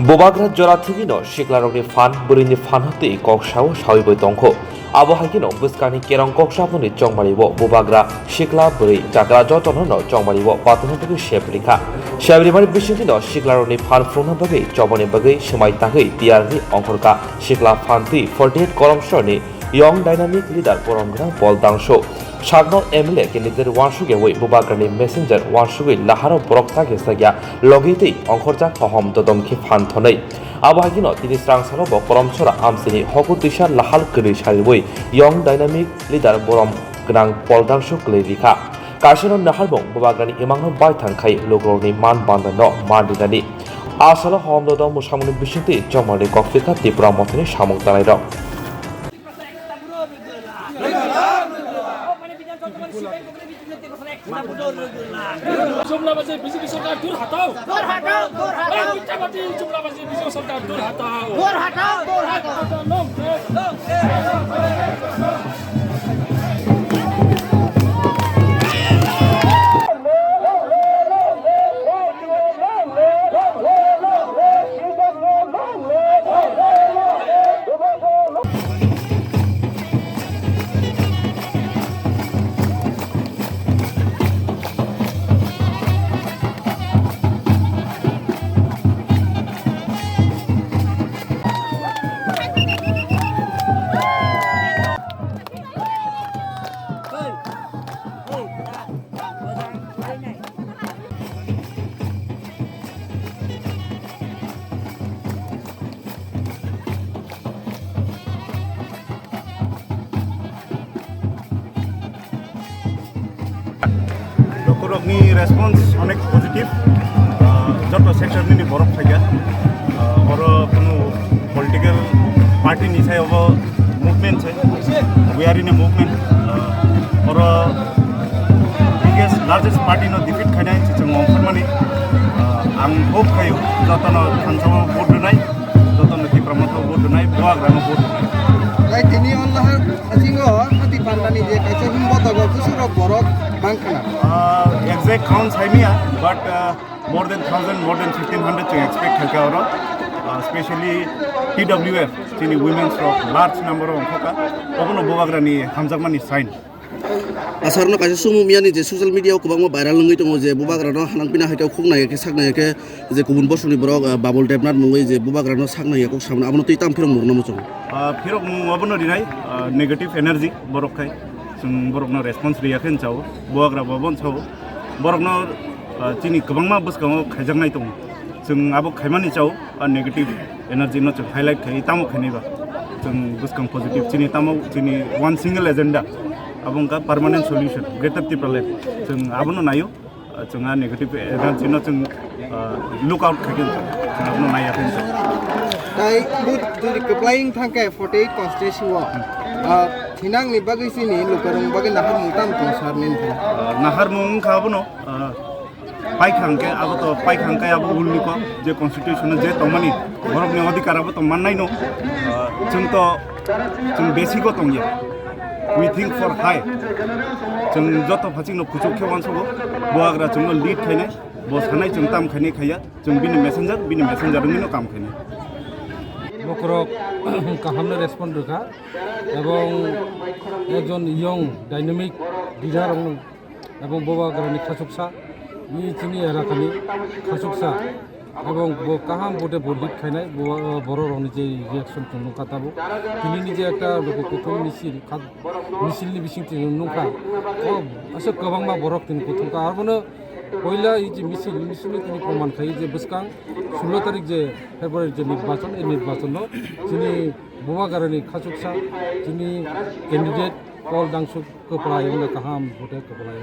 Bobagra Jorathigino, Shiklaroni Fan, Burini Fanhati, Kokshao, Shawibo Tonko, Abohagino, Buskani Kerong Kokshaponi, Chongmaribo, Bobagra, Shikla Buri, Takra Jotono, Chongmaribo, Patanotu Sheprika, Shabrimari Bishino, Shiklaroni Fan Frunabagi, Choboni Bagi, Shimai Tangi, Tiarni, Onkorka, Shikla Fanti, 48 Kolom Shoni, Young Dynamic Leader, Porongra, Paul Dangshu. Shagno MLA candidate Wanshuge way Bubagrani Messenger Wanshuge Lahar Borok Sagia Logi Onkorja Hom Dodom Kifan Tonei Abahino Tini Strang Salobo Koromchora Amsini Hokutisha Lahal Krish Highway Young Dynamic Leader Borom Grang Paul Dangshu Kwlwirikha Kashinon Naharbong Bubagrani Imang Baitankai Logroni Man Bandano Mandidani Asalo Hom Dodom Mushamun Bishiti Jomari Kofika Tipra Motini Shamong Tanaido Jumlah masih bisa disorkan tur hatau. Tur hatau. Kita mati jumlah masih bisa disorkan tur hatau. Tur hatau. Borokni response অনেক positive যত sector নিয়ে বরফ থাকে और কোনো political party নিছে अब movement আছে we are in a movement और biggest largest party no defeat খাইনাই जों अंफरमानि आं होप खायो जतन थानसाव भोट होनाय जतन तिप्रमथ भोट होनाय बुवाग्रानो भोट তাই তিনি অল্লাহর আজিঙ্গ হাতি পান্ডানি যে কাইছে হিমবতগ কুসুর বরক বাংখানা exact count saimia but more than 1000 more than 1500 to expect halka oro especially TWF tini women's rock large number of hoka obono bobagrani hamjakmani sign asarno kaise sumu miani je social media ko bangma viral ngoi tongo je bobagrano hanangpina haitau khungnaye ke saknaye ke je kubun bosuni borok babul debnat mungoi je bobagrano saknaye ko samna abono tui tam phirong murno mochong phirok mung obono dinai negative energy borok khai जों बरकनो response रियाखै चाव बुवाग्रा बबन चाव बरकनो चिनि गोबांमा बसगाङाव खायजांनाय दं जों आबो खायमानि चाव negative energy न जों highlight खाय तामो खायनैबा जों बसगां पजिटिभ चिनि तामो चिनि वान सिंगल एजेंडा आबंका परमानेंट सल्यूशन ग्रेटर तिप्रले जों आबोनो नायो जों नेगेटिभ एनार्जि न जों लुक आउट खायगोन जों आबोनो नायाखै tai but turi applying thangke 48 constituency wa thinang ni bagai sini lukarung bagai nahar mutam to sarnin nahar mung khabono paikangke abo to paikangke abo ulni ko je constitution je tomani borok ni adhikar abo to mannai no जों basic ko tongye we think for high जों joto phaching no kuchok khe wansogo buagra जों lead khaine bo sanai जों tam khaine khaya जों bini messenger ni no kam khaine বকরক কাহামনে respond রেখা এবং একজন ইয়ং ডাইনামিক লিডার এবং বোবাগ্রানি খাসুকসা চিনি এলাকানি খাসুকসা এবং কাহাম ভোটে ভোট লিড খাইনাই বড় নিজে রিয়াকশন নৌকাতাবো তিনি নিজে একটা কুথুম মিছিলনি বিসিংটি নৌকা আসলে গোबांमा বরক তিনি কুথুমকা আর মানে পয়লা এই যে মিছিলনি তিনি প্রমাণ খাই যে বসকাং 16 তারিখ যে ফেব্রুয়ারির যে নির্বাচন এই নির্বাচন যিনি বোবাগ্রানি খাসুকসা যিনি ক্যান্ডিডেট পল দাংশু কপড়ায় কাহাম ভোটে কপড়ায়